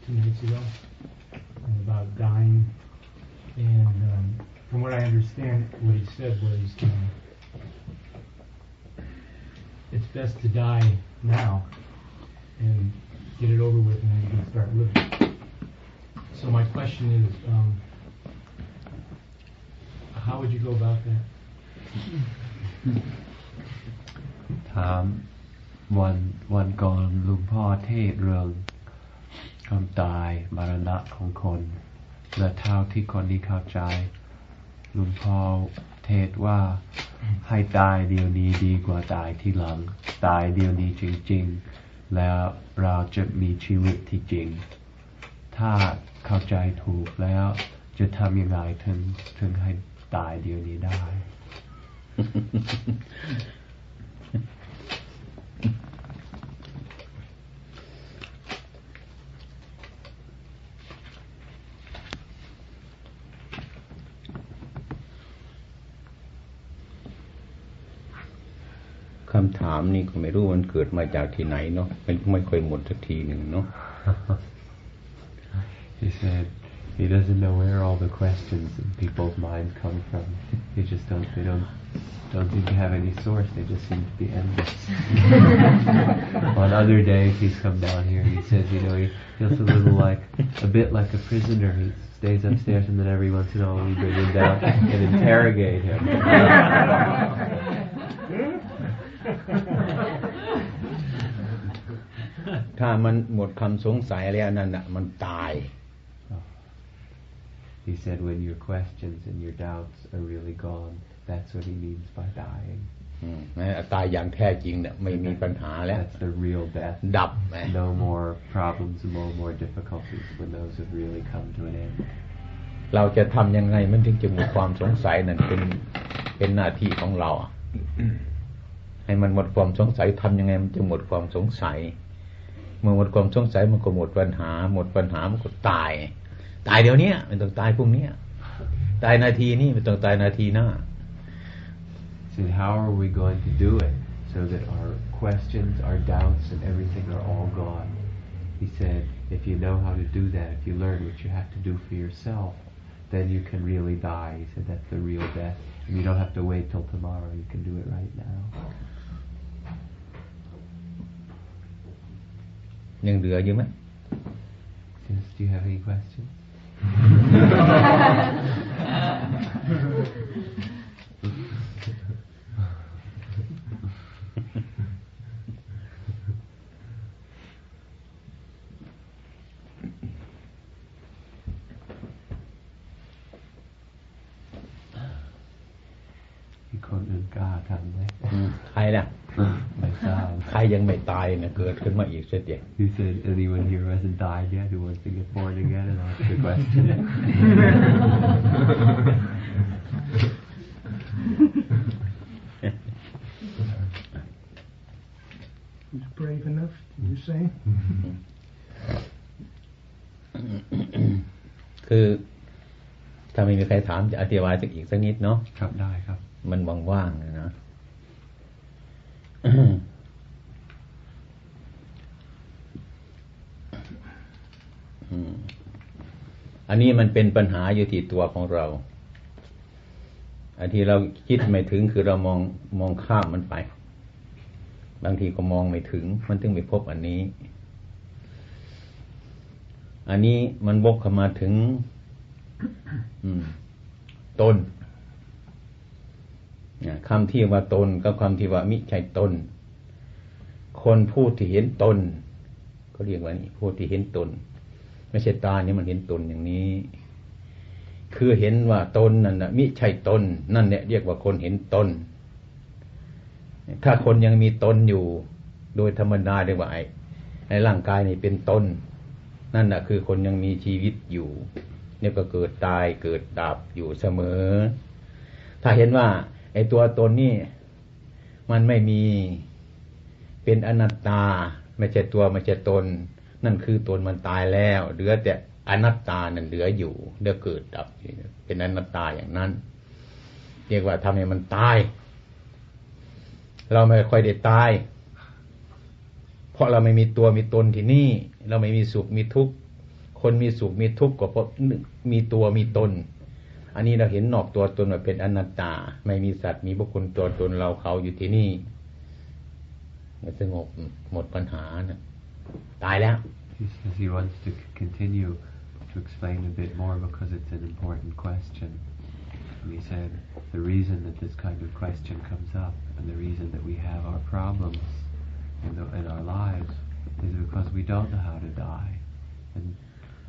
few minutes ago about dying, and from what I understand, what he said was it's best to die now and get it over with, and then you can start living. So my question is, how would you go about that? ถามวันก่อนลุงพ่อเทศเรื่องความตายมรณะของคนและเท่าที่คนนี้เข้าใจลุงพ่อเทศว่าให้ตายเดี๋ยวนี้ดีกว่าตายที่หลังตายเดี๋ยวนี้จริงๆแล้วเราจะมีชีวิตที่จริงถ้าเข้าใจถูกแล้วจะทำยังไงถึงให้ตายเดี๋ยวนี้ได้คำถามนี้ก็ไม่รู้มันเกิดมาจากที่ไหนเนาะมันไม่ค่อยหมดสักทีหนึ่งเนาะ He said he doesn't know where all the questions in people's minds come from. They don't seem to have any source. They just seem to be endless. On other days, he's come down here and he says, he feels a bit like a prisoner. He stays upstairs and then every once in a while we bring him down and interrogate him. ถ้ามันหมดคำสงสัยแล้วนั่นน่ะมันตาย He said when your questions and your doubts are really gone, that's what he means by dying. ตายอย่างแท้จริงเนี่ยไม่มีปัญหาแล้ว That's the real death. ดับ No more problems, no more difficulties when those have really come to an end. เราจะทำยังไงมันถึงจะหมดความสงสัยนั่นเป็นหน้าที่ของเราให้มันหมดความสงสัยทำยังไงมันจะหมดความสงสัยเมื่อหมดความสงสัยมันก็หมดปัญหามันก็ตายเดี๋ยวนี้ไม่ต้องตายพรุ่งนี้ตายนาทีนี้ไม่ต้องตายนาทีหน้า So how are we going to do it so that our questions, our doubts and everything are all gone? He said, if you know how to do that, if you learn what you have to do for yourself, then you can really die. He said that's the real death. And you don't have to wait till tomorrow. You can do it right now. ยังเหลืออยู่ไหม Yes, do you have any questions? มีคนอื่นกล้าทำไหมใครล่ะไม่ทราบใครยังไม่ตายเนี่ยเกิดขึ้นมาอีกเสียเดียว He said anyone here who hasn't died yet who wants to get born again and ask the question. He's brave enough, you say? คือถ้าไม่มีใครถามจะอธิบายอีกสักนิดเนาะครับได้ครับมันว่างๆนะอันนี้มันเป็นปัญหาอยู่ที่ตัวของเราอันที่เราคิดไม่ถึงคือเรามองข้ามมันไปบางทีก็มองไม่ถึงมันถึงไม่พบอันนี้มันวกเข้ามาถึงตนคำที่ว่าตนกับคำที่ว่ามิใช่ตนคนผู้ที่เห็นตนก็เรียกว่านี่ผู้ที่เห็นตนไม่ใช่ตานี่มันเห็นตนอย่างนี้คือเห็นว่าตนนั่นนะมิใช่ตนนั่นเนี่ยเรียกว่าคนเห็นตนถ้าคนยังมีตนอยู่โดยธรรมดาเรียกว่าไอ้ร่างกายนี่เป็นตนนั่นน่ะคือคนยังมีชีวิตอยู่เนี่ยก็เกิดตายเกิดดับอยู่เสมอถ้าเห็นว่าไอ้ตัวตนนี่มันไม่มีเป็นอนัตตาไม่ใช่ตัวไม่ใช่ตนนั่นคือตนมันตายแล้วเหลือแต่อนัตตานั่นเหลืออยู่เดี๋ยวเกิดดับเป็นอนัตตาอย่างนั้นเรียกว่าทำให้มันตายเราไม่ค่อยได้ตายเพราะเราไม่มีตัวมีตนที่นี่เราไม่มีสุขมีทุกข์ คนมีสุขมีทุกข์ก็เพราะมีตัวมีตนอันนี้เราเห็นนอกตัวตนว่าเป็นอนัตตาไม่มีสัตว์มีบุคคลตัวตนเราเขาอยู่ที่นี่มันสงบหมดปัญหานะตายแล้ว He wants to continue to explain a bit more because it's an important question. And he said the reason that this kind of question comes up and the reason that we have our problems in our lives is because we don't know how to die. And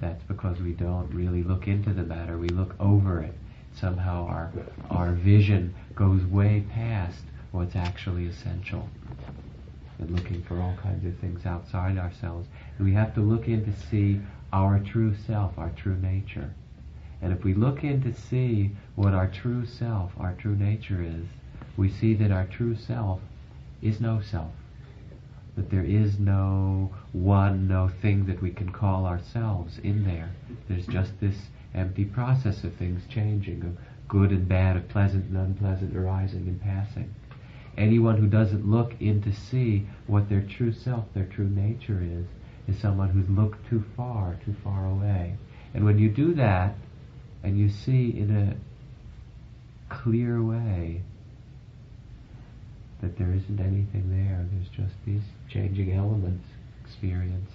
that's because we don't really look into the matter. We look over it. Somehow our vision goes way past what's actually essential. And looking for all kinds of things outside ourselves. And we have to look in to see our true self, our true nature. And if we look in to see what our true self, our true nature is, we see that our true self is no self. That there is no one, no thing that we can call ourselves in there. There's just this empty process of things changing, of good and bad, of pleasant and unpleasant arising and passing. Anyone who doesn't look in to see what their true self, their true nature is someone who's looked too far away. And when you do that, and you see in a clear way that there isn't anything there, there's just these changing elements, experience.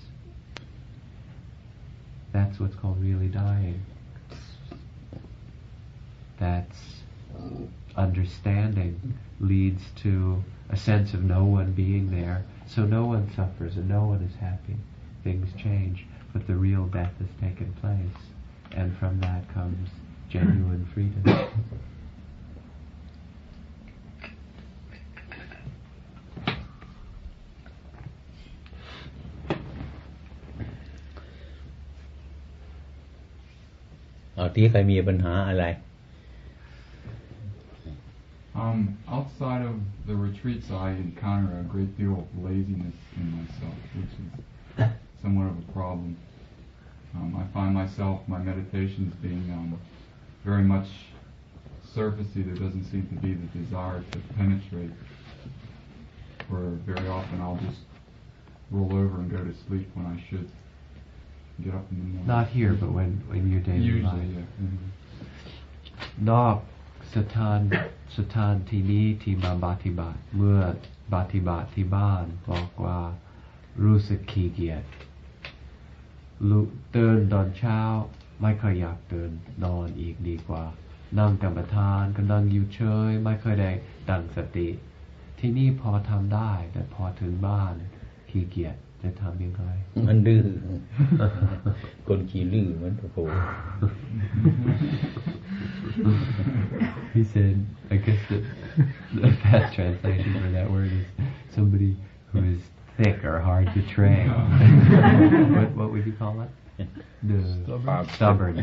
That's what's called really dying. That's understanding leads to a sense of no one being there, so no one suffers and no one is happy. Things change, but the real death has taken place, and from that comes genuine freedom.ที่ใครมีปัญหาอะไร Outside of the retreats, I encounter a great deal of laziness in myself, which is somewhat of a problem. I find myself, my meditations being very much surfacey. There doesn't seem to be the desire to penetrate. Where very often I'll just roll over and go to sleep when I should get up in the morning. Not here, but when your daily Usually, life. yeah. Mm-hmm. นอกสถานที่นี้ที่มาปฏิบัติเมื่อปฏิบัติที่บ้านบอกว่ารู้สึกขี้เกียจตื่นตอนเช้าไม่ค่อยอยากตื่นนอนอีกดีกว่านั่งกรรมฐานก็นั่งอยู่เฉยไม่ค่อยได้ตั้งสติที่นี่พอทำได้แต่พอถึงบ้านขี้เกียจจะทำยังไงมันดื้อคนขี้ดื้อมันโอ้โหHe said, I guess the best translation for that word is somebody who is thick or hard to train. What would you call it? Stubborn.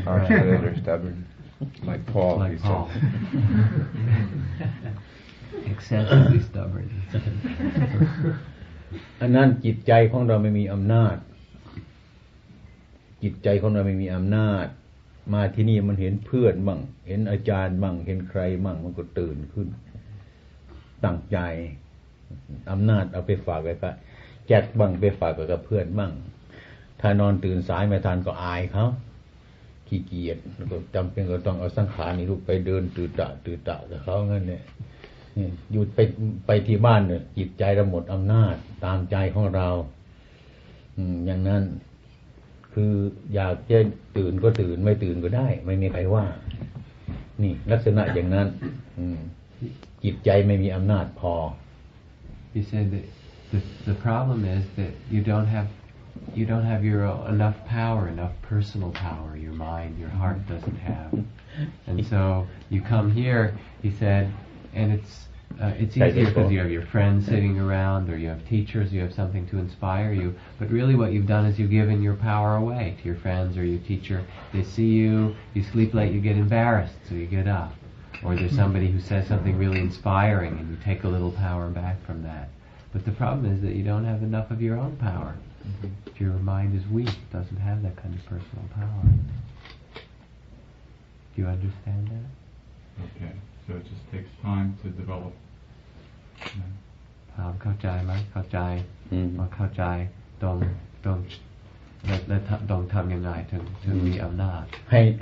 They're stubborn. Like Paul. Like Paul. Excessively stubborn. อันนั้นจิตใจของเราไม่มีอำนาจจิตใจของเราไม่มีอำนาจมาที่นี่มันเห็นเพื่อนบ้างเห็นอาจารย์บ้างเห็นใครบ้างมันก็ตื่นขึ้นตั้งใจอำนาจเอาไปฝากไว้กับแจกบ้างไปฝากไว้กับเพื่อนบ้างถ้านอนตื่นสายไม่ทันก็อายเขาขี้เกียจก็จำเป็นก็ต้องเอาสังขารนี่ลุกไปเดินตื่นตะกับเขางั้นเนี่ยหยุดไปที่บ้านเนี่ยจิตใจเราหมดอำนาจตามใจของเราอย่างนั้นคืออยากจะตื่นก็ตื่นไม่ตื่นก็ได้ไม่มีใครว่านี่ลักษณะอย่างนั้นจิตใจไม่มีอำนาจพอ He said that the problem is that you don't have your enough power, enough personal power. Your mind, your heart doesn't have, and so you come here. He said, and it's easier because you have your friends sitting around, or you have teachers, you have something to inspire you. But really, what you've done is you've given your power away to your friends or your teacher. They see you sleep late, you get embarrassed, so you get up. Or there's somebody who says something really inspiring, and you take a little power back from that. But the problem is that you don't have enough of your own power. Your mind is weak, doesn't have that kind of personal power. Do you understand that? Okay, so it just takes time to develop. เข้าใจไหมเข้าใจเข้าใจตรง และต้องทำยังไงถึงมีอำนาจ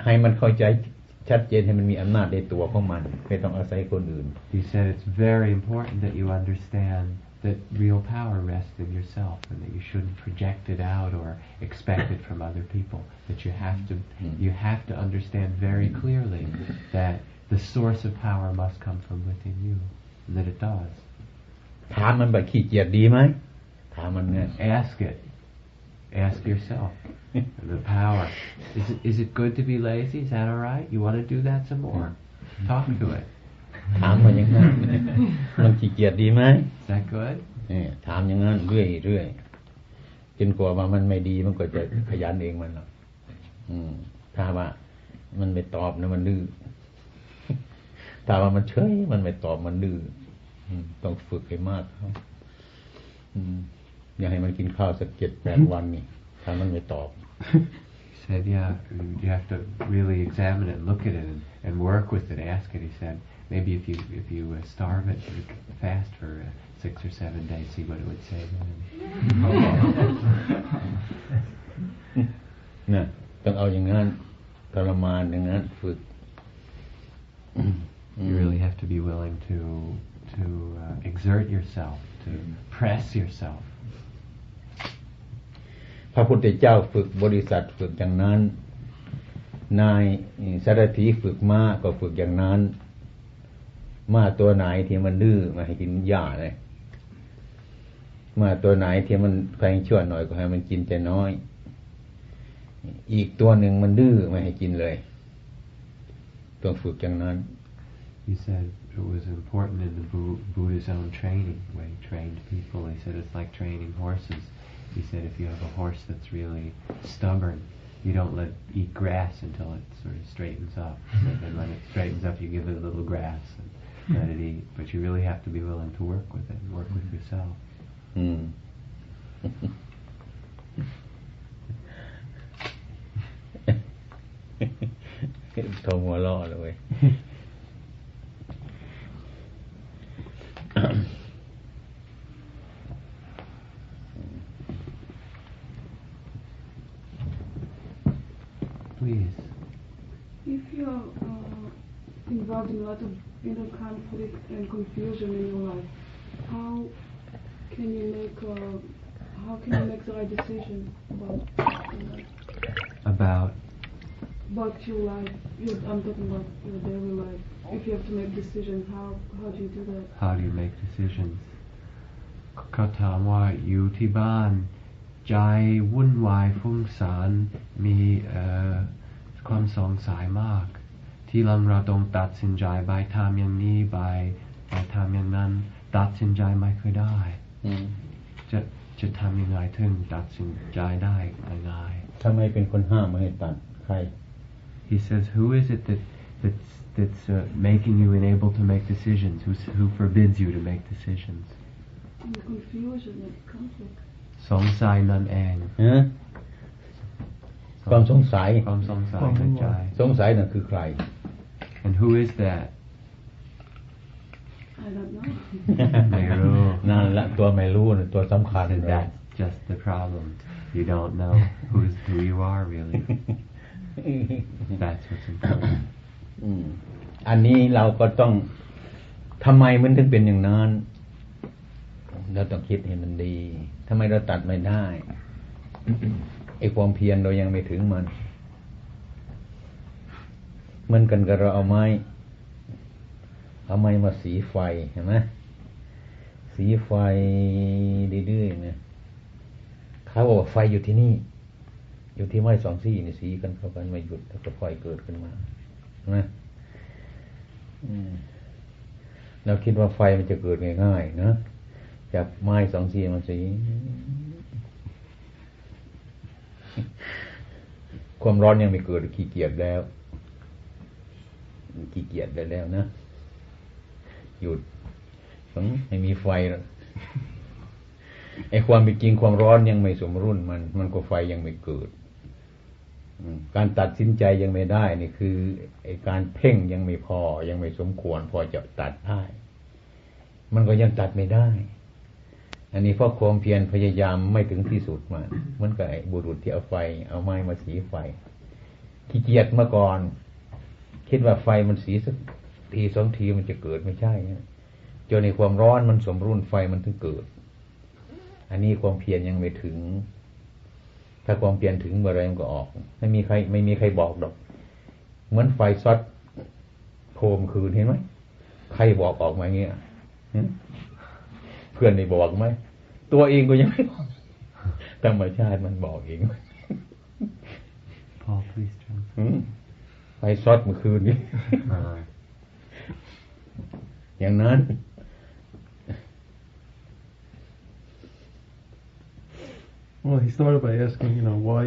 ให้มันเข้าใจชัดเจนให้มันมีอำนาจในตัวของมันไม่ต้องอาศัยคนอื่น He said it's very important that you understand that real power rests in yourself and that you shouldn't project it out or expect it from other people. That you have to understand very clearly that the source of power must come from within you, and that it does. ถามมันแบบขี้เกียจดีไหมถามมันไง Ask it. Ask yourself. The power. Is it good to be lazy? Is that all right? You want to do that some more? Talk to it. ถามมันอย่างนั้นมันขี้เกียจดีไหม Is that good? ถามอย่างนั้นเรื่อยจนกว่ามันไม่ดีมันก็จะขยันเองมันหรอกถ้าว่ามันไม่ตอบนะมันดื้อถ้าว่ามันเฉยมันไม่ตอบมันดื้อต้องฝึกให้มากครับอย่าให้มันกินข้าวสัก7-8 วันนี่ถ้ามันไม่ตอบ He said, yeah, you have to really examine it, look at it, and work with it. Ask it. He said, maybe if you starve it, you fast for 6 or 7 days, see what it would say then. นะต้องเอาอย่างนั้นทรมานอย่างนั้นฝึก You really have to be willing to exert yourself, to press yourself. พระพุทธเจ้าฝึกบริษัทฝึกอย่างนั้นนายสารถีฝึกม้าก็ฝึกอย่างนั้นม้าตัวไหนที่มันดื้อมาให้กินหญ้าเลยม้าตัวไหนที่มันแพงชั่วหน่อยก็ให้มันกินแต่น้อยอีกตัวหนึ่งมันดื้อไม่ให้กินเลยต้องฝึกอย่างนั้น He said it was important in the Buddha's own training, when he trained people. He said it's like training horses. He said if you have a horse that's really stubborn, you don't let it eat grass until it sort of straightens up. So then when it straightens up, you give it a little grass and let it eat. But you really have to be willing to work with it and work with yourself. โทรหัวล้อเลย Please. If you are involved in a lot of inner conflict and confusion in your life, how can you make the right decision about your life? I'm talking about your daily life. If you have to make decisions, how do you do that? How do you make decisions? เขาถามว่าอยู่ที่บ้านใจวุ่นวายฟุ้งซ่านมีความสงสัยมากที่เราต้องตัดสินใจไปทำอย่างนี้ไปทำอย่างนั้นตัดสินใจไม่ค่อยได้จะทำยังไงถึงตัดสินใจได้ง่ายๆ ทำไมเป็นคนห้ามไม่ให้ตัดใคร He says, who is it that's making you unable to make decisions? Who forbids you to make decisions? The confusion and conflict. สงสัยนั่นเอง ความสงสัย ความสงสัยในใจ สงสัยนั่นคือใคร And who is that? I don't know. ไม่รู้ นั่นละตัวไม่รู้นะตัวสำคัญ So that's just the problem. You don't know who you are really. That's what's important. อันนี้เราก็ต้องทำไมมันถึงเป็นอย่างนั้นเราต้องคิดให้มันดีทำไมเราตัดไม่ได้ไอ้ความเพียรเรายังไม่ถึงมันเหมือนกันกับเราเอาไม้มาสีไฟเห็นไหมสีไฟดื้อๆเนี่ยเขาบอกไฟอยู่ที่นี่อยู่ที่ไม้2 ซี่นี่สีกันเข้ากันไม่หยุดแล้วก็ไฟเกิดขึ้นมานะเราคิดว่าไฟมันจะเกิดง่ายๆนะจากไม้2 ซี่มันสีความร้อนยังไม่เกิดขี้เกียจแล้วนะหยุดไม่มีไฟแล้วไอ้ความเป็นจริงความร้อนยังไม่สมรุ่นมันก็ไฟยังไม่เกิดการตัดสินใจยังไม่ได้นี่คือไอ้การเพ่งยังไม่พอยังไม่สมควรพอจะตัดได้มันก็ยังตัดไม่ได้ อันนี้เพราะความเพียรพยายามไม่ถึงที่สุดมาเหมือนกับไอ้บุรุษที่เอาไฟเอาไม้มาสีไฟขี้เกียจเมื่อก่อนคิดว่าไฟมันสีสักทีสองทีมันจะเกิดไม่ใช่จนในความร้อนมันสมรุ่นไฟมันถึงเกิดอันนี้ความเพียรยังไม่ถึงถ้าความเพียรถึงเมื่อไรมันก็ออกไม่มีใครบอกดอกเหมือนไฟช็อตโคมคืนเห็นไหมใครบอกออกมาเงี้ยเพื่อนได้บอกไหมตัวเองก็ยังไม่บอกธรรมชาติมันบอกเองPaul, please translate. ไฟช็อตเมื่อคืนนี้อย่างนั้น Well, he started by asking, why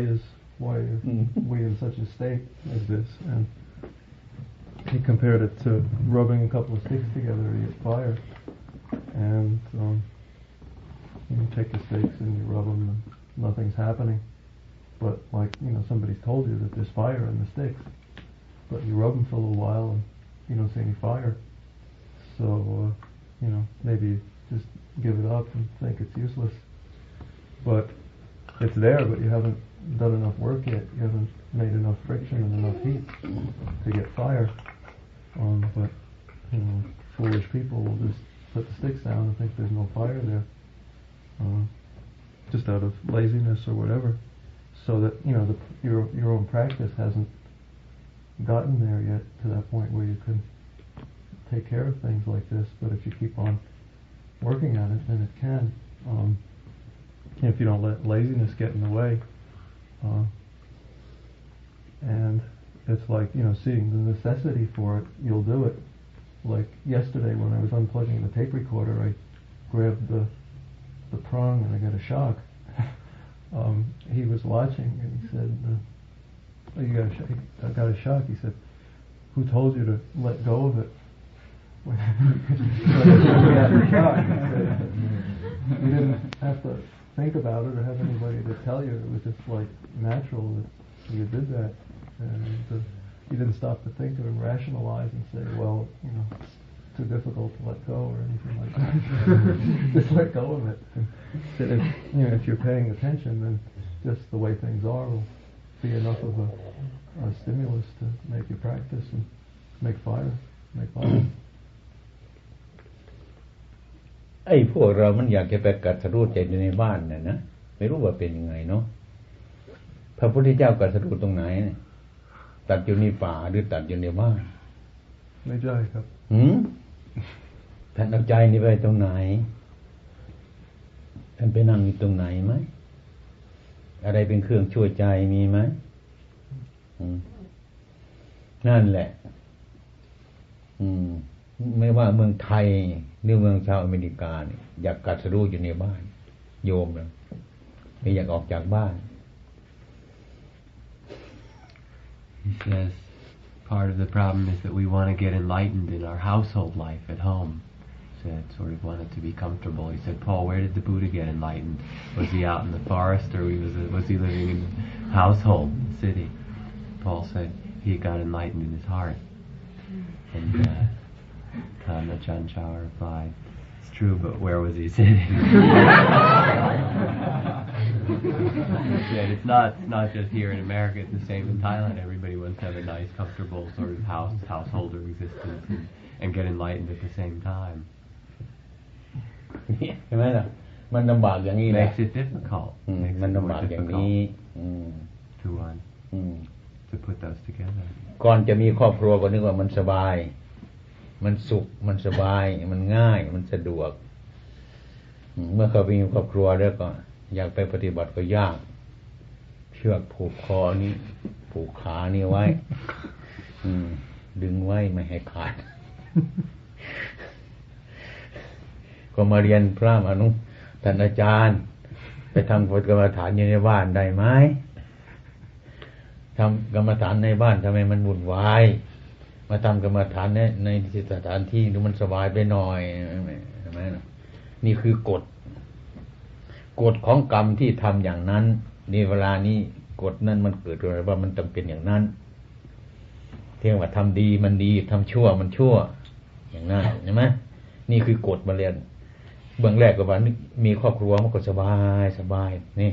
are we in such a state as this? And he compared it to rubbing a couple of sticks together to get fire. And you take the sticks and you rub them and nothing's happening. But somebody's told you that there's fire in the sticks. But you rub them for a little while and you don't see any fire. So, maybe just give it up and think it's useless. But it's there, but you haven't done enough work yet. You haven't made enough friction and enough heat to get fire. But foolish people will just put the sticks down and think there's no fire there, just out of laziness or whatever. So that your own practice hasn't gotten there yet to that point where you can take care of things like this. But if you keep on working on it, then it can. If you don't let laziness get in the way, and it's like seeing the necessity for it, you'll do it. Like yesterday when I was unplugging the tape recorder, I grabbed the prong and I got a shock. He was watching and he said, "You I got a shock." He said, "Who told you to let go of it?" You didn't have to think about it or have anybody to tell you. It was just like natural that you did that, and you didn't stop to think or rationalize and say, "Well, it's too difficult to let go" or anything like that. Just let go of it. And that if you're paying attention, then just the way things are will be enough of a stimulus to make you practice and make fire. ไอ้พวกเรามันอยากจะไปกัดสรู้ใจในบ้านน่ะนะไม่รู้ว่าเป็นยังไงเนาะพระพุทธเจ้ากัดสรู้ตรงไหนตัดอยู่ในป่าหรือตัดอยู่ในบ้านไม่ใช่ครับท่านเอาใจนี่ไปตรงไหนท่านไปนั่งอยู่ตรงไหนไหมอะไรเป็นเครื่องช่วยใจมีไหมนั่นแหละไม่ว่าเมืองไทยหรือเมืองชาวอเมริกาเนี่ยอยากกัดสรู้อยู่ในบ้านโยมนะไม่อยากออกจากบ้าน He says part of the problem is that we want to get enlightened in our household life at home. He said sort of wanted to be comfortable. He said, "Paul, where did the Buddha get enlightened? Was he out in the forest or was he living in the household, in the city?" Paul said he got enlightened in his heart. And Ajahn Chah replied, "It's true, but where was he sitting?" He said, it's not just here in America, it's the same in Thailand. Everybody wants to have a nice, comfortable sort of householder existence and get enlightened at the same time. ใช่ไหมล่ะมันลำบากอย่างนี้แหละ Makes it difficult. มันลำบากอย่างนี้to put those together. ก่อนจะมีครอบครัวก็นึกว่ามันสบายมันสุขมันสบายมันง่ายมันสะดวกเมื่อเขาไปมีครอบครัวแล้วก็อยากไปปฏิบัติก็ยากเชือกผูกคอนี้ผูกขานี่ไว้ดึงไว้ไม่ให้ขาดก็มาเรียนพระอนุท่านอาจารย์ไปทำกรรมฐานอยู่ในบ้านได้ไหมทำกรรมฐานในบ้านทำไมมันวุ่นวายมาทำกรรมฐานในสถานที่ดูมันสบายไปหน่อยใช่ไหมนี่คือกฎของกรรมที่ทำอย่างนั้นในเวลานี้กฎนั้นมันเกิดอะไรว่ามันจำเป็นอย่างนั้นเที่ยงว่าทำดีมันดีทำชั่วมันชั่วอย่างนั้นใช่ไหมนี่คือกฎมาเรียน เบื้องแรกก็ว่ามีครอบครัวมันก็สบายสบายนี่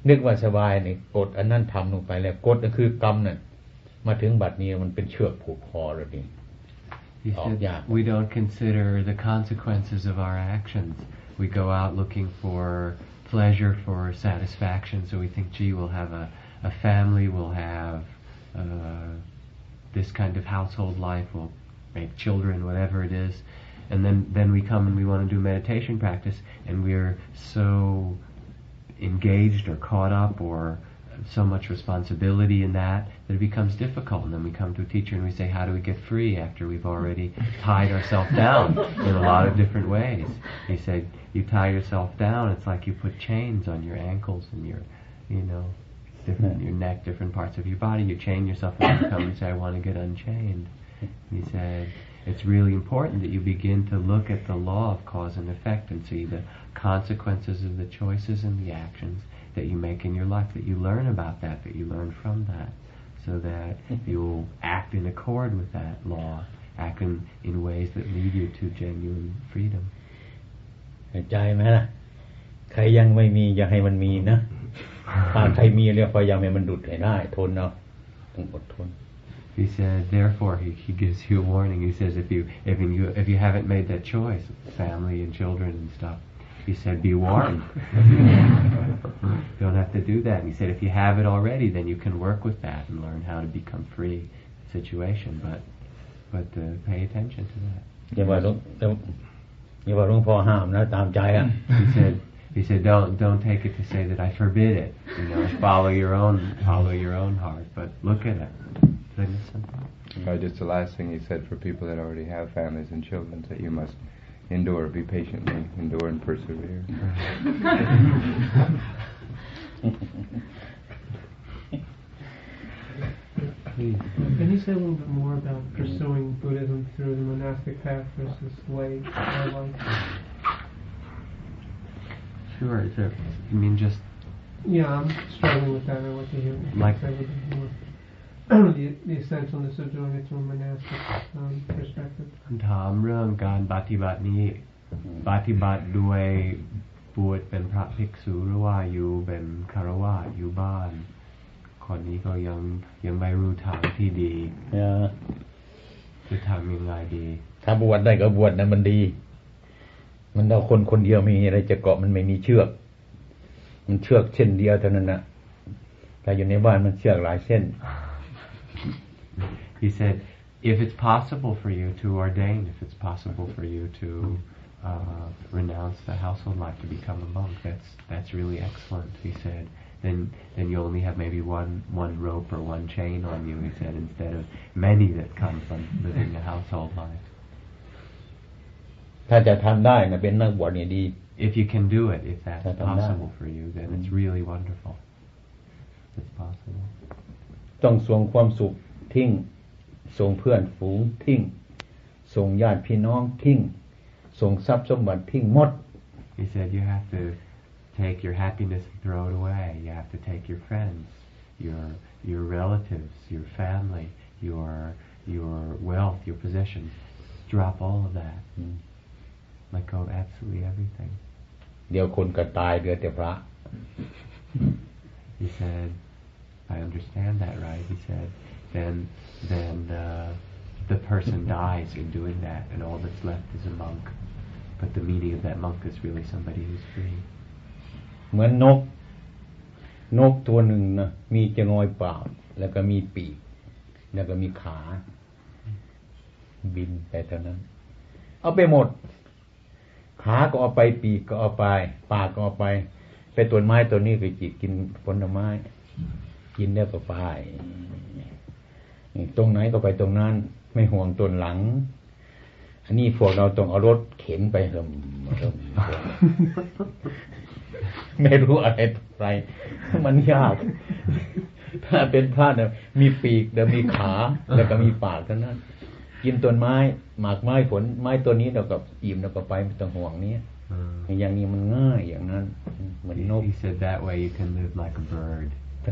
นึกว่าสบายนี่กดอันนั้นทำลงไปแล้วกดก็คือกรรมนั่นมาถึงบัดนี้มันเป็นเชือกผูกคอแล้วนี่ He said, we don't consider the consequences of our actions. We go out looking for pleasure, for satisfaction. So we think, gee, we'll have a family, we'll have this kind of household life, we'll make children, whatever it is. And then we come and we want to do meditation practice, and we're so engaged or caught up or so much responsibility in that it becomes difficult. And then we come to a teacher and we say, how do we get free after we've already tied ourselves down in a lot of different ways? He said, you tie yourself down, it's like you put chains on your ankles and your, your neck, different parts of your body. You chain yourself and you come and say, I want to get unchained. And he said, it's really important that you begin to look at the law of cause and effect and see the consequences of the choices and the actions that you make in your life, that you learn about that you learn from that, so that you'll act in accord with that law, act in ways that lead you to genuine freedom. ใจไหมล่ะใครยังไม่มีอย่าให้มันมีนะถ้าใครมีแล้วพยายามให้มันดุดให้ได้ทนเอาต้องอดทน He said, therefore, he gives you a warning. He says, if you haven't made that choice, family and children and stuff, he said, be warned. Don't have to do that. And he said, if you have it already, then you can work with that and learn how to become free situation. But pay attention to that. อย่าว่าหลวงพ่อห้ามนะตามใจอ่ะ He said, don't take it to say that I forbid it. Follow your own heart, but look at it. Listen. Just the last thing he said for people that already have families and children, that you must endure, be patiently, endure and persevere. Can you say a little bit more about pursuing Buddhism through the monastic path versus lay life? Sure. You mean just? Yeah, I'm struggling with that. I want to hear like say a little bit more. The essentialness of doing it from a monastic perspective. ถามเรื่องการปฏิบัตินี้ปฏิบัติด้วยบวชเป็นพระภิกษุหรือว่าอยู่เป็นคฤหัสถ์อยู่บ้านคนนี้ก็ยังไม่รู้ทางที่ดีจะทำยังไงดีถ้าบวชได้ก็บวชนะมันดีมันเอาคนเดียวมีอะไรจะเกาะมันไม่มีเชือกมันเชือกเส้นเดียวเท่านั้นนะแต่อยู่ในบ้านมันเชือกหลายเส้น He said, if it's possible for you to ordain, if it's possible for you to renounce the household life to become a monk, that's really excellent. He said, then you only have maybe one rope or one chain on you. He said, instead of many that come from living a household life. ถ้าจะทำได้นะเป็นนักบวชนี่ดี If you can do it, if that's possible for you, then it's really wonderful. It's possible. ต้องส่งความสุขทิ้งส่งเพื่อนฝูงทิ้งส่งญาติพี่น้องทิ้งส่งทรัพย์สมบัติทิ้งหมด He said you have to take your happiness and throw it away. You have to take your friends, your relatives, your family, your wealth, your possessions. Drop all of that. Let go of absolutely everything. เดี๋ยวคนก็ตายเหลือแต่พระ He said, I understand that, right? He said, then the person dies in doing that, and all that's left is a monk. But the meaning of that monk is really somebody who's free. เหมือนนกตัวหนึ่งนะมีจงอยเปล่าแล้วก็มีปีกแล้วก็มีขาบินไปเท่านั้นเอาไปหมดขาก็เอาไปปีกก็เอาไปปากก็เอาไปต้นไม้ตัวนี้ไปกินผลไม้กินแล้วก็ไปตรงไหนก็ไปตรงนั้นไม่ห่วงต้นหลังอันนี้พวกเราต้องเอารถเข็นไปไม่รู้อะไรมันยากถ้าเป็นพระเนี่ยมีปีกแล้วมีขาแล้วก็มีปากเท่านั้นกินต้นไม้หมากไม้ผลไม้ตัวนี้เราก็อิ่มเราก็ไปไม่ต้องห่วงนี้อย่างนี้มันง่ายอย่างนั้นเหมือนนก He said that way you can live like a bird.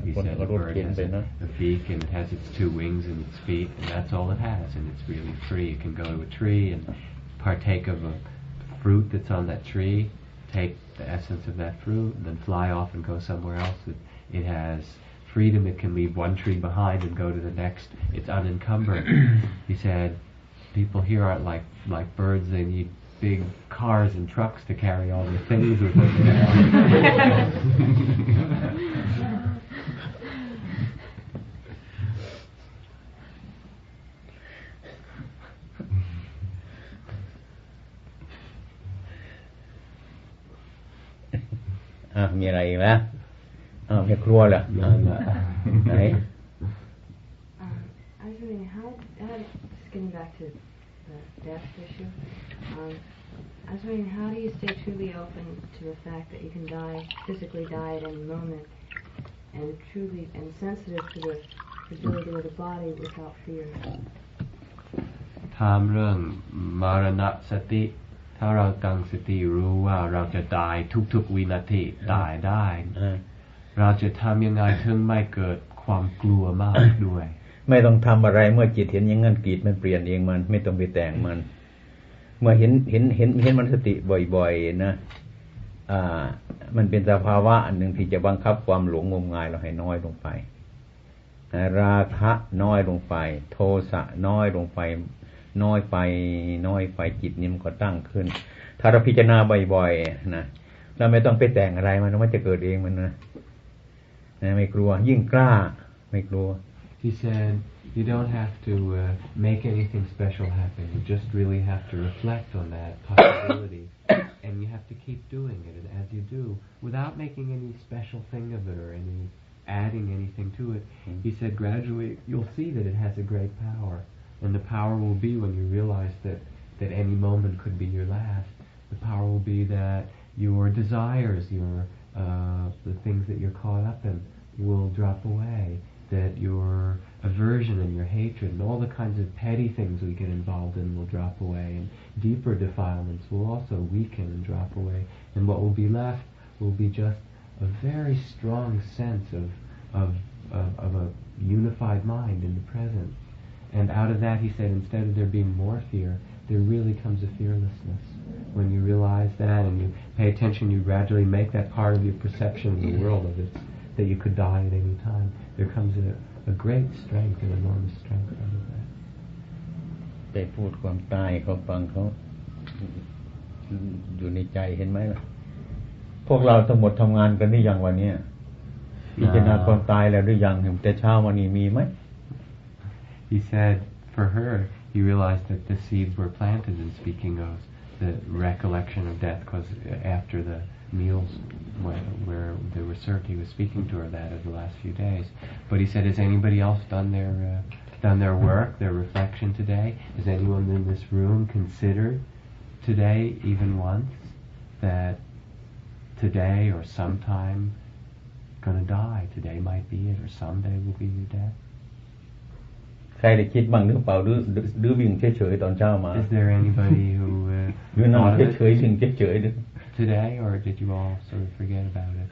He said a bird has a beak and it has its two wings and its feet, and that's all it has, and it's really free. It can go to a tree and partake of a fruit that's on that tree, take the essence of that fruit, and then fly off and go somewhere else. It has freedom. It can leave one tree behind and go to the next. It's unencumbered. He said, people here aren't like birds. They need big cars and trucks to carry all their things with them. มีอะไรอีกแล้วไม่ครัวเหรอไหน I was wondering how just getting back to the death issue. I was wondering how do you stay truly open to the fact that you can physically die at any moment, and truly and sensitive to the fragility of the body without fear. ถามเรื่องมรณะสติถ้าเราตั้งสติรู้ว่าเราจะตายทุกๆวินาทีตายได้เราจะทำยังไงถึงไม่เกิดความกลัวมากด้วยไม่ต้องทำอะไรเมื่อจิตเห็นอย่างนั้นจิตมันเปลี่ยนเองมันไม่ต้องไปแต่งมันเมื่อเห็นมันสติบ่อยๆนะมันเป็นสภาวะอันหนึ่งที่จะบังคับความหลงงมงายเราให้น้อยลงไปราคะน้อยลงไปโทสะน้อยลงไปน้อยไปจิตนี้มันก็ตั้งขึ้นถ้าเราพิจารณาบ่อยๆนะเราไม่ต้องไปแต่งอะไรมันจะเกิดเองมันนะไม่กลัวยิ่งกล้าไม่กลัว He said you don't have to make anything special happen. You just really have to reflect on that possibility, and you have to keep doing it. And as you do, without making any special thing of it or adding anything to it, he said gradually you'll see that it has a great power. And the power will be when you realize that any moment could be your last. The power will be that your desires, the things that you're caught up in will drop away. That your aversion and your hatred and all the kinds of petty things we get involved in will drop away. And deeper defilements will also weaken and drop away. And what will be left will be just a very strong sense of a unified mind in the present. And out of that, he said, instead of there being more fear, there really comes a fearlessness. When you realize that and you pay attention, you gradually make that part of your perception of the world of it, that you could die at any time. There comes a great strength, an enormous strength out of that. ได้พูดความตายเขาฟังเขาอยู่ในใจเห็นไหมล่ะพวกเราทั้งหมดทำงานกันหรือยังวันนี้พิจารณาความตายแล้วหรือยังแต่เช้าวันนี้มีไหมHe said, for her, he realized that the seeds were planted in speaking of the recollection of death, because after the meals where they were served, he was speaking to her that over the last few days. But he said, has anybody else done their work, their reflection today? Has anyone in this room considered today, even once, that today or sometime gonna die? Today might be it, or someday will be your death. ใครได้คิดบ้างหรือเปล่าหรือวิ่งเฉยๆตอนเช้ามา Is there anybody who หรือนั่งเฉยๆวิ่งเฉยๆ today, or did you all sort of forget about it?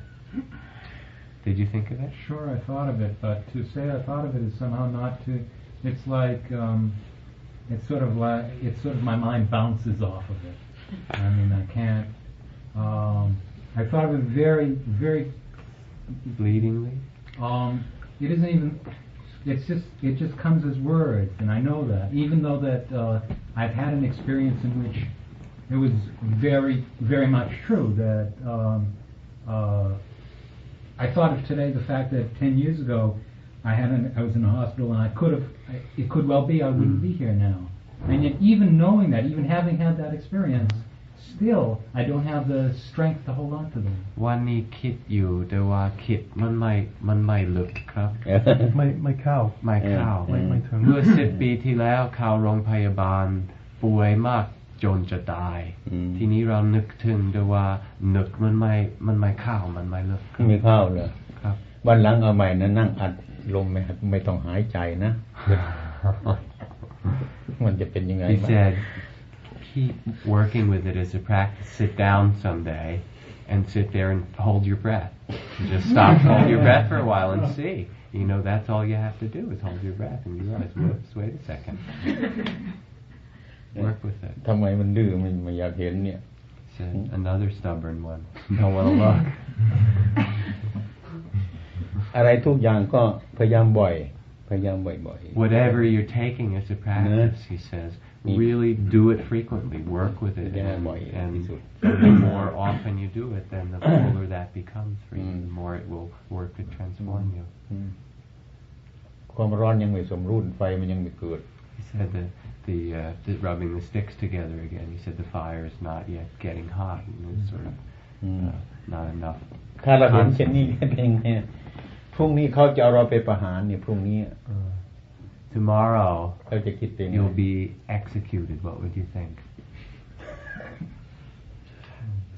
Did you think of it? Sure, I thought of it, but to say I thought of it is somehow not to. It's like it's sort of my mind bounces off of it. I mean, I can't. I thought of it very, very Bleedingly. It isn't even. It just comes as words, and I know that. Even though that I've had an experience in which it was very, very much true that I thought of today the fact that 10 years ago I was in a hospital and it could well be I wouldn't be here now. And yet even knowing that, even having had that experience, still I don't have the strength to hold on to them. วันนี้คิดอยู่แต่ว่าคิดมันไม่ลึกครับ ไม่เข้า ไม่เข้า ไม่ถึง เมื่อ10 ปีที่แล้วเข้าโรงพยาบาลป่วยมากจนจะตายทีนี้เรานึกถึงแต่ว่านึกมันไม่เข้ามันไม่ลึกไม่เข้าเลยครับ วันหลังเอาใหม่นะนั่งอัดลมไม่ต้องหายใจนะ มันจะเป็นยังไง He said keep working with it as a practice. Sit down someday and sit there and hold your breath. Just stop, hold your breath for a while and see. You know, that's all you have to do is hold your breath and you realize, whoops, wait a second. Work with it. ทำไมมันดื้อมันไม่อยากเห็นเนี่ย said, another stubborn one. Don't want to look. อะไรทุกอย่างก็พยายามบ่อยๆ Whatever you're taking as a practice, he says, really do it frequently. Work with it, and the more often you do it, then the fuller that becomes for you. The more it will work to transform you. ความร้อนยังไม่สมรุ่นไฟมันยังไม่เกิด He said that the rubbing the sticks together again. He said the fire is not yet getting hot, and there's sort of not enough. ถ้าเราเห็นเช่นนี้เองเนี่ยพรุ่งนี้เขาจะเอาเราไปประหารเนี่ยพรุ่งนี้ Tomorrow เขาจะคิดเป็น you'll be executed. What would you think?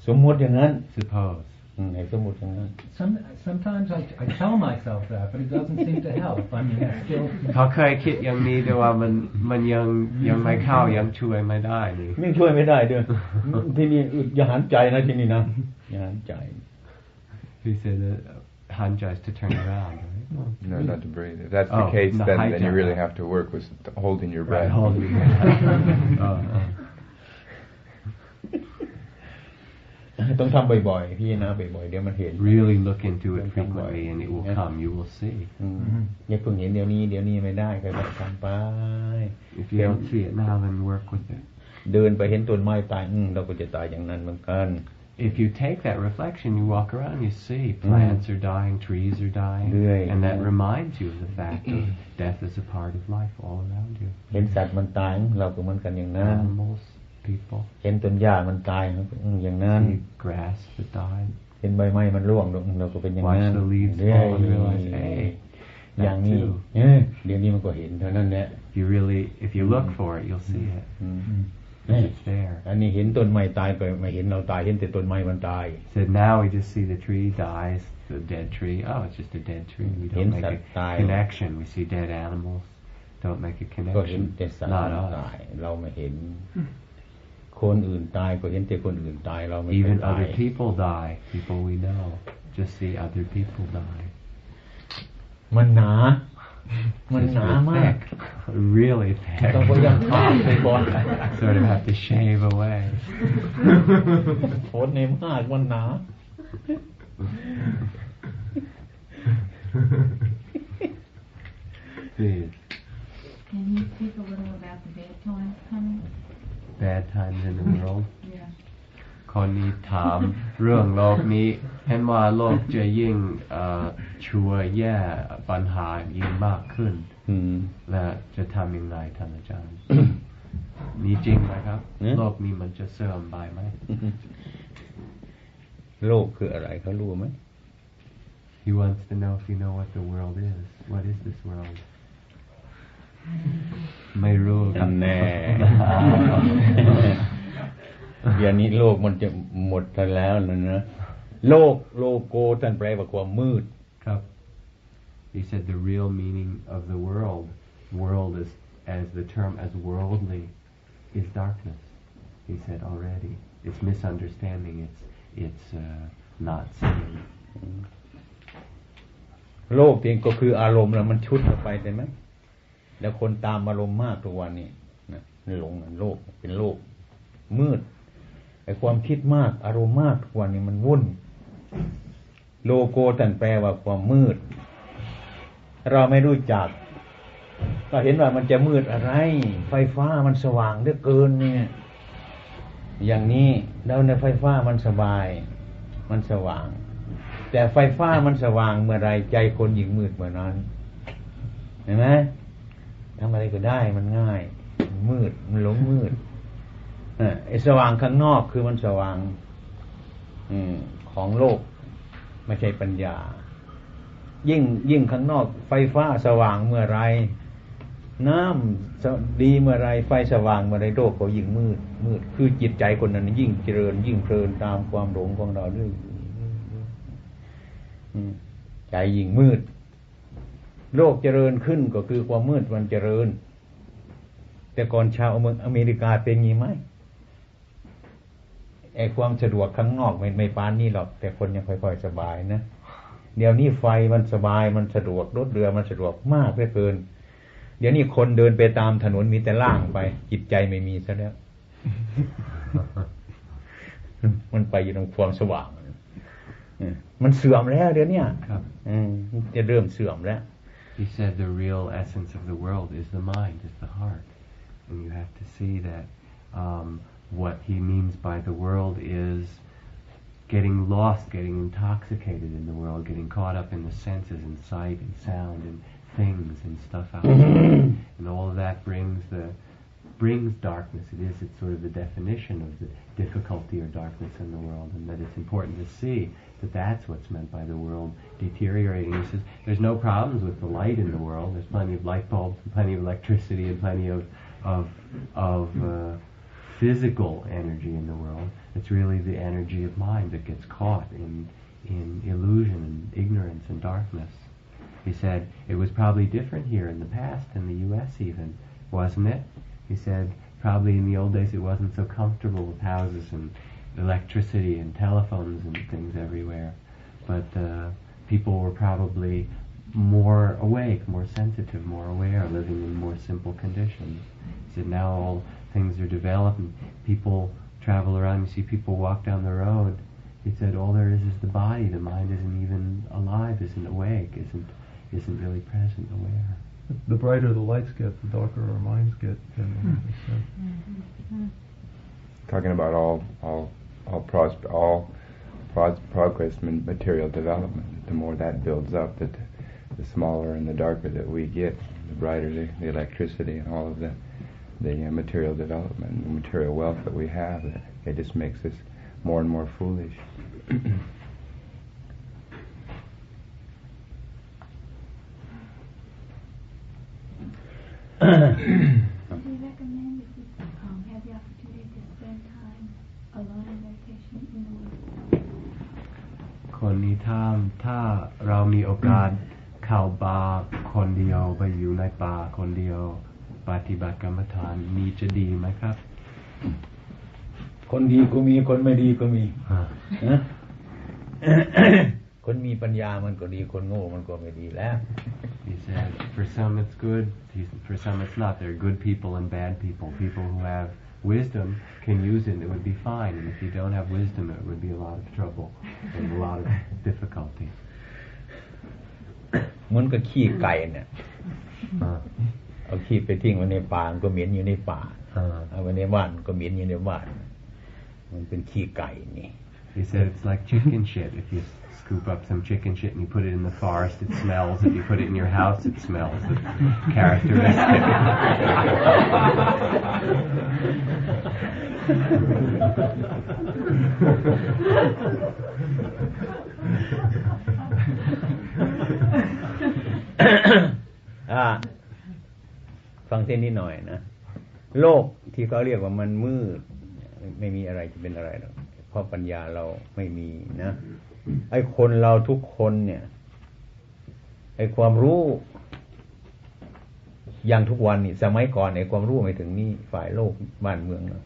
สมมติอย่างนั้น Suppose. ให้สมมติอย่างนั้น Sometimes I tell myself that, but it doesn't seem to help. I mean, I still. เขาเคยคิดอย่างนี้แต่ว่ามันยังไม่เข้ายังช่วยไม่ได้เลย ไม่ช่วยไม่ได้ด้วย ที่นี่อย่าหันใจนะที่นี่นะอย่าหันใจ He said that Hanja is to turn around, right? No, not to breathe. If that's the case, then you really have to work with holding your breath. Right, holding your breath. ต้องทำบ่อยๆพี่นะบ่อยๆเดี๋ยวมันเห็น Really look into it frequently, and it will come. You will see. อย่าเพิ่งเห็นเดี๋ยวนี้ไม่ได้ก็ต้องทำไป If you don't see it now, then work with it. เดินไปเห็นต้นไม้ตายเราก็จะตายอย่างนั้นเหมือนกัน If you take that reflection, you walk around, you see plants are dying, trees are dying, and that reminds you of the fact of death is a part of life all around you. เห็นสัตว์มันตายเราก็เหมือนกันอย่างนั้น Animals, people. เห็นต้นหญ้ามันตายอย่างนั้น See grass that died. เห็นใบไม้มันร่วงเราก็เป็นอย่างนั้น Watch the leaves fall and realize, hey, อย่างนี้เดี๋ยวนี้มันก็เห็นเท่านั้นแหละ If you look for it, you'll see it. It's there. อันนี้เห็นต้นไม้ตายก็ไม่เห็นเราตายเห็นแต่ต้นไม้มันตาย So now we just see the tree dies, the dead tree. Oh, it's just a dead tree. We don't make a connection. We see dead animals. Don't make a ก็เห็น connection. แต่สัตว์ Not ตาย us. เราไม่เห็นคนอื่นตายก็เห็นแต่คนอื่นตายเราไม่ Even ตาย other people die. People we know. Just see other people die. มันหนา มัน It's หนามาก thick. Really thick. ต้องพยายามทาไปก่อน Sort of have to shave away. โทษในมากมันหนา Please. Can you speak a little about the bad times coming? Bad times in the world. Yeah. คนนี้ถามเรื่องโลกนี้เห็นว่าโลกจะยิ่งชั่วแย่ปัญหายิ่งมากขึ้นและจะทำยังไงท่านอาจารย์ นี่จริงไหมครับโลกนี้มันจะเสื่อมไปไหม โลกคืออะไรเขารู้ไหม He wants to know if you know what the world is. What is this world? ไม่รู้ครับ แน่ เดี๋ยวนี้โลกมันจะหมดไปแล้วนะโลโกท่านแปลว่าความมืด ครับ He said the real meaning of the world is as the term as worldly is darkness. He said already. It's misunderstanding. It's not seeing. โลกเองก็คืออารมณ์แล้วมันชุดออกไปใช่ไหมแล้วคนตามอารมณ์มากทุกวันนี้นะหลงโลกเป็นโลกมืดไอ้ความคิดมากอารมณ์มากทุกวันนี้มันวุ่นโลโกท่านแปลว่าความมืดเราไม่รู้จักก็เห็นว่ามันจะมืดอะไรไฟฟ้ามันสว่างเหลือเกินเนี่ยอย่างนี้แล้วในไฟฟ้ามันสบายมันสว่างแต่ไฟฟ้ามันสว่างเมื่อไรใจคนยิ่งมืดเมื่อนั้นเห็นไหมทำอะไรก็ได้มันง่ายมันมืดมันหลงมืดไอ้สว่างข้างนอกคือมันสว่างของโลกไม่ใช่ปัญญายิ่งข้างนอกไฟฟ้าสว่างเมื่อไรน้ำดีเมื่อไรไฟสว่างเมื่อไรโลกก็ยิ่งมืดคือจิตใจคนนั้นยิ่งเจริญยิ่งเพลินตามความหลงของเราด้วยใจยิ่งมืดโลกเจริญขึ้นก็คือความมืดมันเจริญแต่ก่อนชาวเมืองอเมริกาเป็นงี้ไหมไอ้ความสะดวกข้างนอกไม่ปานนี้หรอกแต่คนยังค่อยๆสบายนะเดี๋ยวนี้ไฟมันสบายมันสะดวกรถเรือมันสะดวกมากเหลือเกินเดี๋ยวนี้คนเดินไปตามถนนมีแต่ล่างไปจิตใจไม่มีซะแล้ว มันไปอยู่ตรงความสว่างมันเสื่อมแล้วเดี๋ยวนี้จะเริ่มเสื่อมแล้ว He said the real essence of the world is the mind, is the heart, and you have to see that what he means by the world is getting lost, getting intoxicated in the world, getting caught up in the senses and sight and sound and things and stuff outside, and all of that brings darkness. It's sort of the definition of the difficulty or darkness in the world, and that it's important to see that that's what's meant by the world deteriorating. He says there's no problems with the light in the world. There's plenty of light bulbs and plenty of electricity and plenty of physical energy in the world. It's really the energy of mind that gets caught in illusion and ignorance and darkness. He said it was probably different here in the past, in the U.S. even, wasn't it? He said probably in the old days it wasn't so comfortable with houses and electricity and telephones and things everywhere, but people were probably more awake, more sensitive, more aware, living in more simple conditions. He said now all things are developed and people travel around, you see people walk down the road. He said all there is the body, the mind isn't even alive, isn't awake, isn't really present, aware. The brighter the lights get, the darker our minds get. Talking about all progress in material development. The more that builds up, the smaller and the darker that we get, the brighter the electricity and all of the material development, the material wealth that we have. It just makes us more and more foolish. Would you recommend if we have the opportunity to spend time alone in meditation in the woods? คนนี้ถ้าเรามีโอกาสเข้าป่าคนเดียวไปอยู่ในป่าคนเดียวปฏิบัติกรรมฐานมีจะดีไหมครับ คนดีก็มีคนไม่ดีก็มีคนมีปัญญามันก็ดีคนโง่มันก็ไม่ดีแล้ว He said for some it's good, for some it's not. There are good people and bad people. People who have wisdom can use it and it would be fine, and if you don't have wisdom it would be a lot of trouble and a lot of difficulty. มันก็ขี้ไก่เนี่ยเอาขี้ไปทิ้งไว้ในป่ามันก็เหม็นอยู่ในป่าเอาไว้ในบ้านก็เหม็นอยู่ในบ้านมันเป็นขี้ไก่นี่ He said it's like chicken shit. If you scoop up some chicken shit and you put it in the forest, it smells. If you put it in your house, it smells. It's characteristic.ฟังเส้นนี้หน่อยนะโลกที่เขาเรียกว่ามันมืดไม่มีอะไรจะเป็นอะไรหรอกเพราะปัญญาเราไม่มีนะไอ้คนเราทุกคนเนี่ยไอ้ความรู้อย่างทุกวันนี่สมัยก่อนไอ้ความรู้ไม่ถึงนี่ฝ่ายโลกบ้านเมืองนะ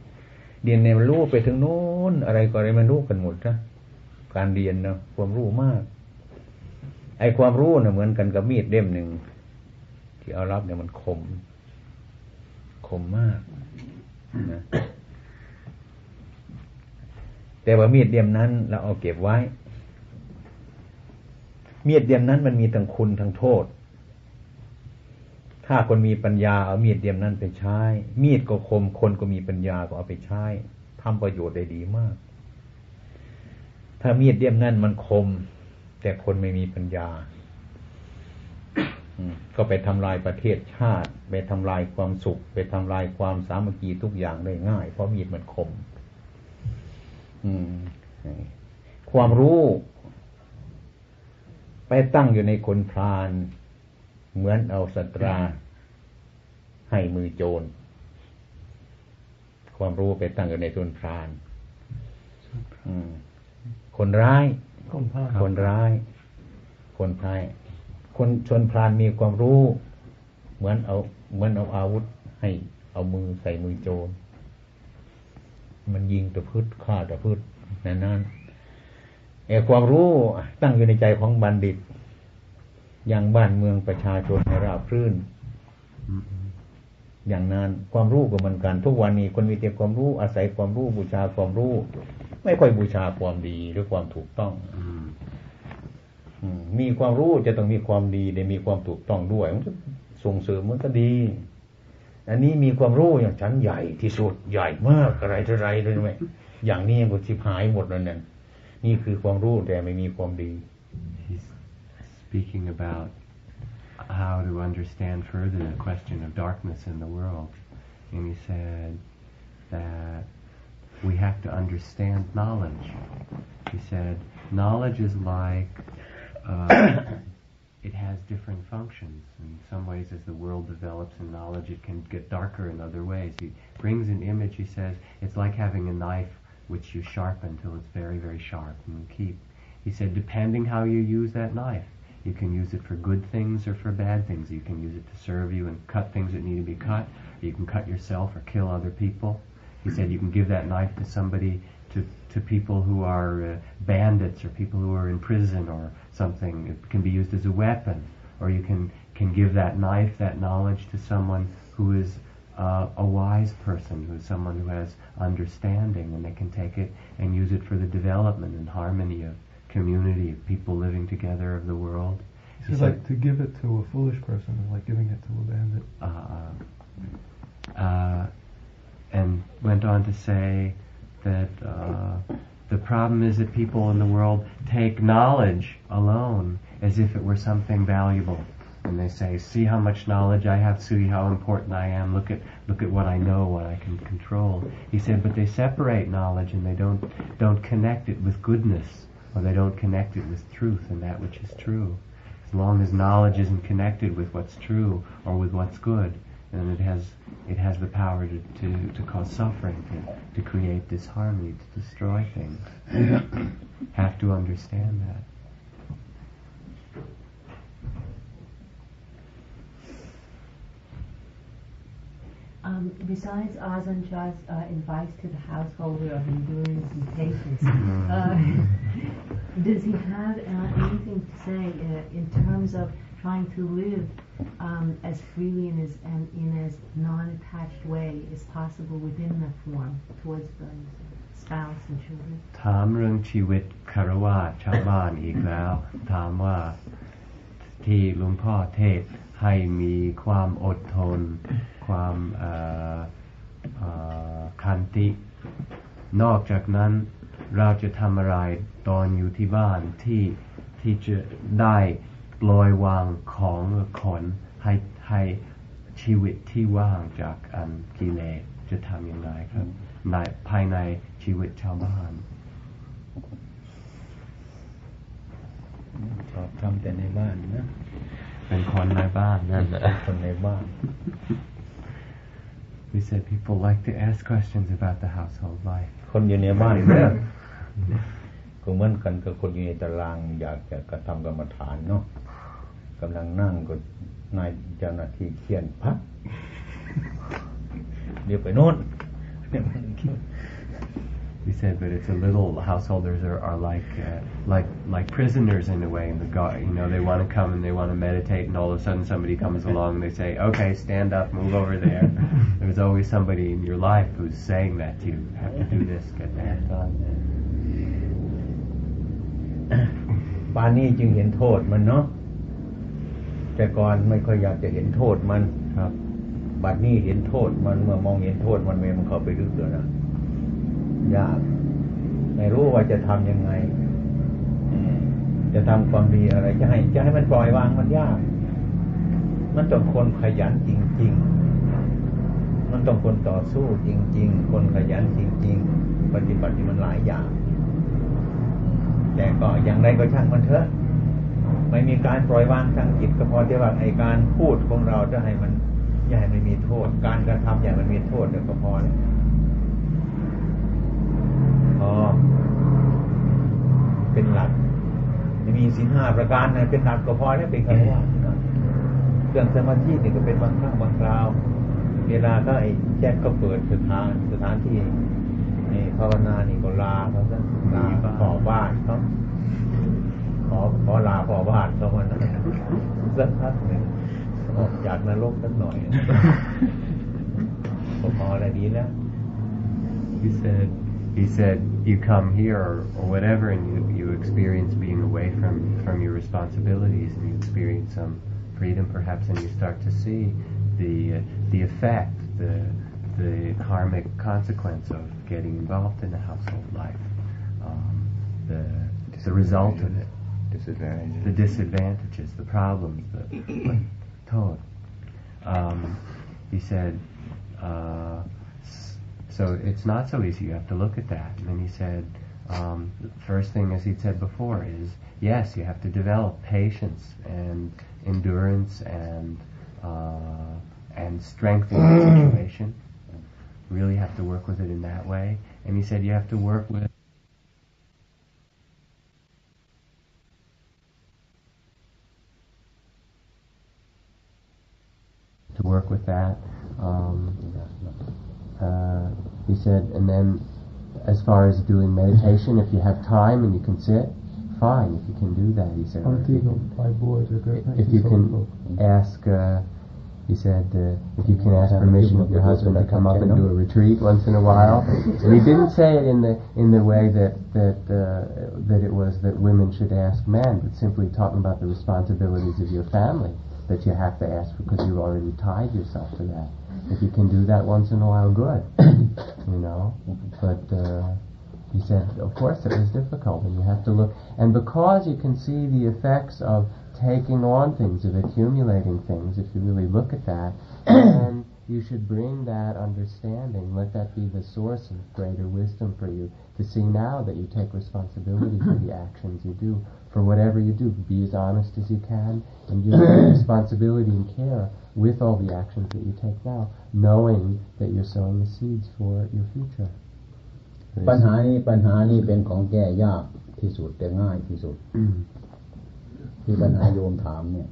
เรียนเนี่ยมันรู้ไปถึงโน้นอะไรก็อะไรมันรู้กันหมดนะการเรียนนะความรู้มากไอ้ความรู้น่ะเหมือนกันกับมีดเล่มหนึ่งที่เอารับเนี่ยมันคมมากนะแต่ว่ามีดเล่มนั้นเราเอาเก็บไว้มีดเล่มนั้นมันมีทั้งคุณทั้งโทษถ้าคนมีปัญญาเอามีดเล่มนั้นไปใช้มีดก็คมคนก็มีปัญญาก็เอาไปใช้ทำประโยชน์ได้ดีมากถ้ามีดเล่มนั้นมันคมแต่คนไม่มีปัญญาก็ไปทำลายประเทศชาติไปทำลายความสุขไปทำลายความสามัคคีทุกอย่างได้ง่ายเพราะมีดมันคมความรู้ไปตั้งอยู่ในคนพาลเหมือนเอาสตราให้มือโจรความรู้ไปตั้งอยู่ในคนพาลคนร้ายคนพาลคนชนพรานมีความรู้เหมือนเอาอาวุธให้เอามือใส่มือโจรมันยิงตะพืชฆ่าตะพืชนั่นความรู้ตั้งอยู่ในใจของบัณฑิตยังบ้านเมืองประชาชนให้ราบรื่น อย่างนั้นความรู้ก็เหมือนกันทุกวันนี้คนมีแต่ความรู้อาศัยความรู้บูชาความรู้ไม่ค่อยบูชาความดีหรือความถูกต้องมีความรู้จะต้องมีความดีได้มีความถูกต้องด้วยมันจะส่งเสริมมันก็ดีอันนี้มีความรู้อย่างชั้นใหญ่ที่สุดใหญ่มากอะไรเลยไหมอย่างนี้ก็ชิบหายหมดแล้วเนี่ยนี่คือความรู้แต่ไม่มีความดี He's speaking about how to understand further the question of darkness in the world, and he said that we have to understand knowledge. He said knowledge is like it has different functions. In some ways, as the world develops in knowledge, it can get darker in other ways. He brings an image. He says it's like having a knife which you sharpen till it's very, very sharp and you keep. He said, depending how you use that knife, you can use it for good things or for bad things. You can use it to serve you and cut things that need to be cut. Or you can cut yourself or kill other people. He said you can give that knife to somebody, to people who are bandits or people who are in prison or something. It can be used as a weapon. Or you can give that knife, that knowledge to someone who is a wise person, who is someone who has understanding, and they can take it and use it for the development and harmony of community, of people living together, of the world. It's like to give it to a foolish person is like giving it to a bandit. And went on to say that the problem is that people in the world take knowledge alone as if it were something valuable. And they say, see how much knowledge I have, see how important I am, look at what I know, what I can control. He said, but they separate knowledge and they don't connect it with goodness, or they don't connect it with truth and that which is true. As long as knowledge isn't connected with what's true or with what's good, then it has the power to cause suffering, to create disharmony, to destroy things. Have to understand that. Besides Ajahn Chah's advice to the householder of endurance and patience, does he have anything to say in terms of trying to live as freely and in as non-attached way as possible within the form towards the spouse and children? ถามเรื่องชีวิตคฤหัสถ์ชาวบ้านอีกแล้วถามว่าที่หลวงพ่อเทศให้มีความอดทนความขันตินอกจากนั้นเราจะทำอะไรตอนอยู่ที่บ้านที่จะได้ปล่อยวางของคนให้ชีวิตที่ว่างจากกิเลสจะทำอย่างไรครับภายในชีวิตชาวบ้านชอบทำแต่ในบ้านนะเป็นคนในบ้านนั่นแหละคนในบ้าน We said people like to ask questions about the household life. คนอยู่ในบ้านเนี่ยก็เหมือนกันกับคนอยู่ในตารางอยากจะกระทำกรรมฐานเนาะกำลังนั่งก็นายเจ้าหน้าที่เขียนพักเดี๋ยวไปโน่น We said, but it's a little householders are like prisoners in a way. In the they want to come and they want to meditate, and all of a sudden somebody comes along and they say, "Okay, stand up, move over there." There's always somebody in your life who's saying that to you. You have to do this, get that done. ป่านนี้จึงเห็นโทษมันเนาะแต่ก่อนไม่ค่อยอยากจะเห็นโทษมันครับบัดนี้เห็นโทษมันเมื่อมองเห็นโทษมันเข้าไปลึกเลยนะยากไม่รู้ว่าจะทำยังไงจะทำความดีอะไรจะให้มันปล่อยวางมันยากมันต้องคนขยันจริงๆมันต้องคนต่อสู้จริงๆคนขยันจริงๆปฏิบัติมันหลายอย่างแต่ก็อย่างไรก็ช่างมันเถอะไม่มีการปล่อยวางทางจิตก็พอที่ว่าไอ้การพูดของเราจะให้มันอย่าให้มันมีโทษการกระทำอย่าให้มันมีโทษเดี๋ยวก็พอแล้วเป็นหลักมีศีล5ประการนะเป็นหลักก็พอแล้วเป็นคำว่าเรื่องสมาธินี่ก็เป็นบางครั้งบางคราวเวลาก็ไอ้แจ็คก็เปิดสถานที่นี่ภาวนานี่ก็ลาเขาซะลาขอบ้านเขาขอลาขอบ้านเขามันสักพักหนึ่งออกจากนรกสักหน่อย พอแล้วดีแล้ว He said you come here or whatever and you experience being away from your responsibilities and you experience some freedom perhaps and you start to see the effect, the karmic consequence of getting involved in the household life, the result of it, the disadvantages, the problems, the told. He said, so it's not so easy. You have to look at that. And then he said, the first thing, as he'd said before, is yes, you have to develop patience and endurance and strength in the situation. Really have to work with it in that way. And he said you have to work with that. He said, and then as far as doing meditation, if you have time and you can sit, fine, if you can do that. He said, if you can ask, he said, if you can ask permission of your husband to come up and do a retreat once in a while. And he didn't say it in the way that it was that women should ask men, but simply talking about the responsibilities of your family that you have to ask because you've already tied yourself to that. If you can do that once in a while, good, you know. But he said, of course, it was difficult, and you have to look. And because you can see the effects of taking on things, of accumulating things, if you really look at that, then you should bring that understanding. Let that be the source of greater wisdom for you to see now that you take responsibility for the actions you do. For whatever you do, be as honest as you can, and you have responsibility and care with all the actions that you take now, knowing that you're sowing the seeds for your future. ปัญหานี้เป็นของแก้ยากที่สุดแต่ง่ายที่สุด ที่ปัญหาโยมถามเนี่ย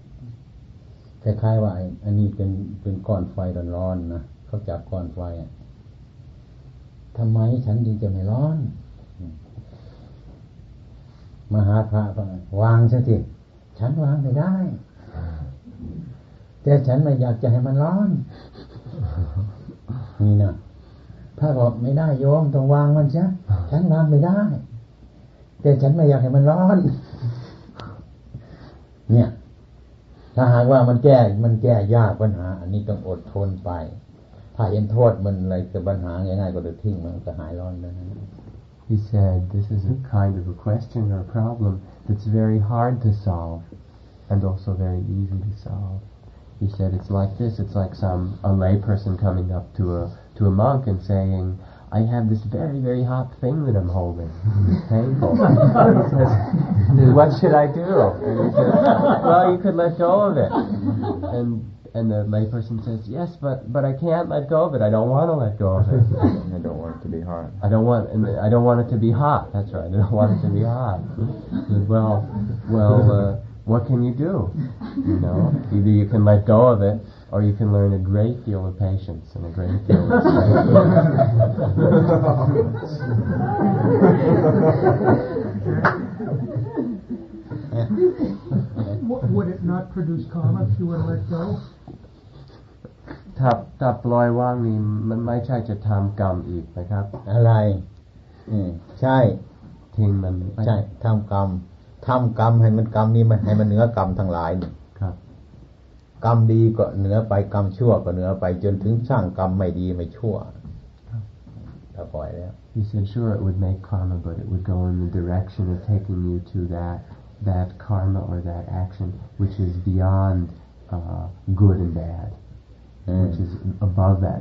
คล้ายๆว่าอันนี้เป็นก้อนไฟร้อนๆนะเขาจับก้อนไฟทำไมฉันจึงจะไม่ร้อนมาหาพระวางซะสิฉันวางไม่ได้แต่ฉันไม่อยากจะให้มันร้อนนี่นะพระบอกไม่ได้โยมต้องวางมันซะฉันวางไม่ได้แต่ฉันไม่อยากให้มันร้อนเนี่ยถ้าหากว่ามันแก้ยากปัญหาอันนี้ต้องอดทนไปถ้าเห็นโทษมันอะไรจะปัญหาง่ายๆก็จะทิ้งมันก็หายร้อนแล้วนะ He said this is a kind of a question or a problem that's very hard to solve and also very easy to solve. He said it's like this, it's like a lay person coming up to a monk and saying, I have this very, very hot thing that I'm holding. It's painful. He says, what should I do? And he says, well, you could let go of it. And the layperson says, yes, but I can't let go of it. I don't want to let go of it. I don't want it to be hot. I don't want it to be hot. That's right. I don't want it to be hot. Says, well, what can you do? You know, either you can let go of it, or you can learn a great deal of patience and a great deal of strength. Would it not produce karma if you were to let go? ถ้าปล่อยว่างนี่มันไม่ใช่จะทำกรรมอีกนะครับ อะไรใช่ทิ้งมันใช่ทำกรรมให้มันกรรมนี้มันให้มันเหนือกรรมทั้งหลายครับกรรมดีก็เหนือไปกรรมชั่วก็เหนือไปจนถึงสร้างกรรมไม่ดีไม่ชั่วถ้าปล่อยแล้ว He said sure it would make karma but it would go in the direction of taking you to that karma or that action which is beyond good and bad which is above that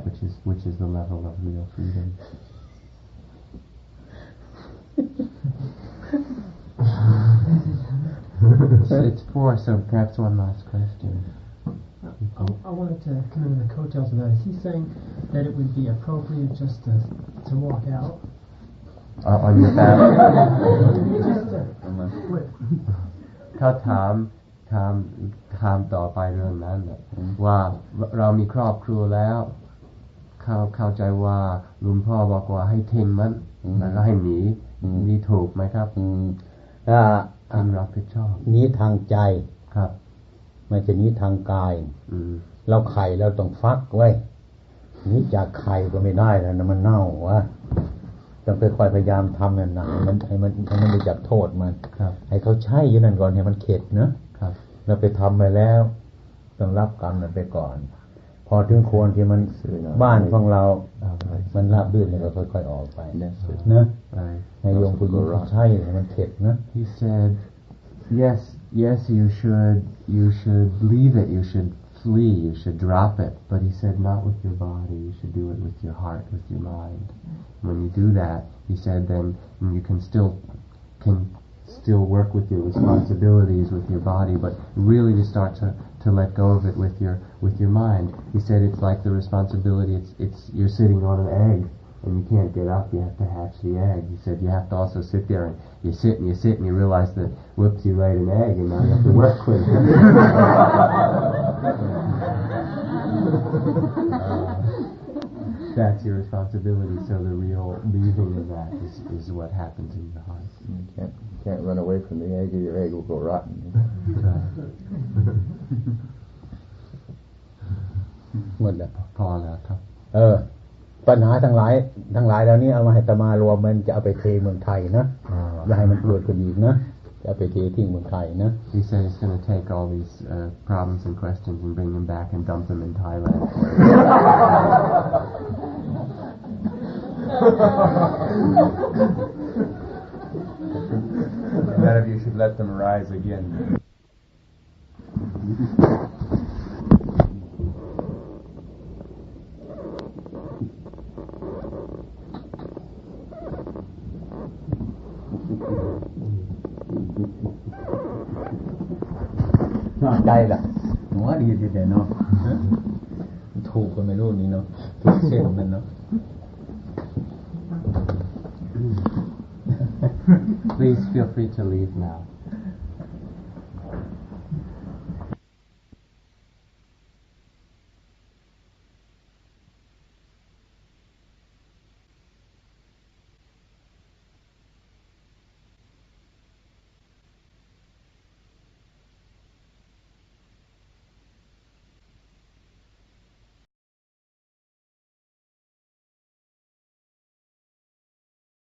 which is the level of real freedom. It's 4, so perhaps one last question. I wanted to come into the coattails of that. Is he saying that it would be appropriate just to walk out? On your back? เขาถามต่อไปเรื่องนั้นว่าเรามีครอบครัวแล้วเข้าใจว่าลุงพ่อบอกว่าให้ทิ้งมันแล้วก็ให้หนีนี่ถูกไหมครับทิ้งรับผิดชอบนี้ทางใจครับไม่ใช่นี้ทางกายเราไข่เราต้องฟักไว้ นี่จากไข่ก็ไม่ได้แล้วนะมันเน่าวะต้องค่อยๆพยายามทำนานๆมันให้มันรู้จักโทษมันให้เขาใช้อยู่นั่นก่อนให้มันเข็ดเนอะเราไปทำไปแล้วต้องรับกรรมนั้นไปก่อนพอถึงควรที่มันบ้านของเรามันราบรื่นแล้วก็ค่อยๆออกไปนะให้โยมผู้หญิงใช้ให้มันเข็ดนะ He said yes you should leave it, you should flee, you should drop it, but he said not with your body, you should do it with your heart, with your mind. When you do that, he said, then you can still work with your responsibilities with your body, but really to start to let go of it with your mind. He said it's like the responsibility, it's you're sitting on an egg and you can't get up, you have to hatch the egg. He said you have to also sit there and you sit and you realize that whoops, you laid an egg and now you have to work with it. That's your responsibility, so the real leaving of that is what happens in your heart. You can't run away from the egg or your egg will go rotten. หมดแล้วพอแล้วครับปัญหาทั้งหลายแล้วนี้เอามาให้ตมารวมมันจะเอาไปเทเมืองไทยนะอย่าให้มันเกิดขึ้นอีกนะจะเอาไปเททิ้งเมืองไทยนะ He said he's going to take all these problems and questions and bring them back and dump them in Thailand. None of you should let them arise again. ใจล่ะหัวดีทีเดียวเนาะถูกก็ไม่รู้นี่เนาะถูกเส้นมันเนาะ Please feel free to leave now.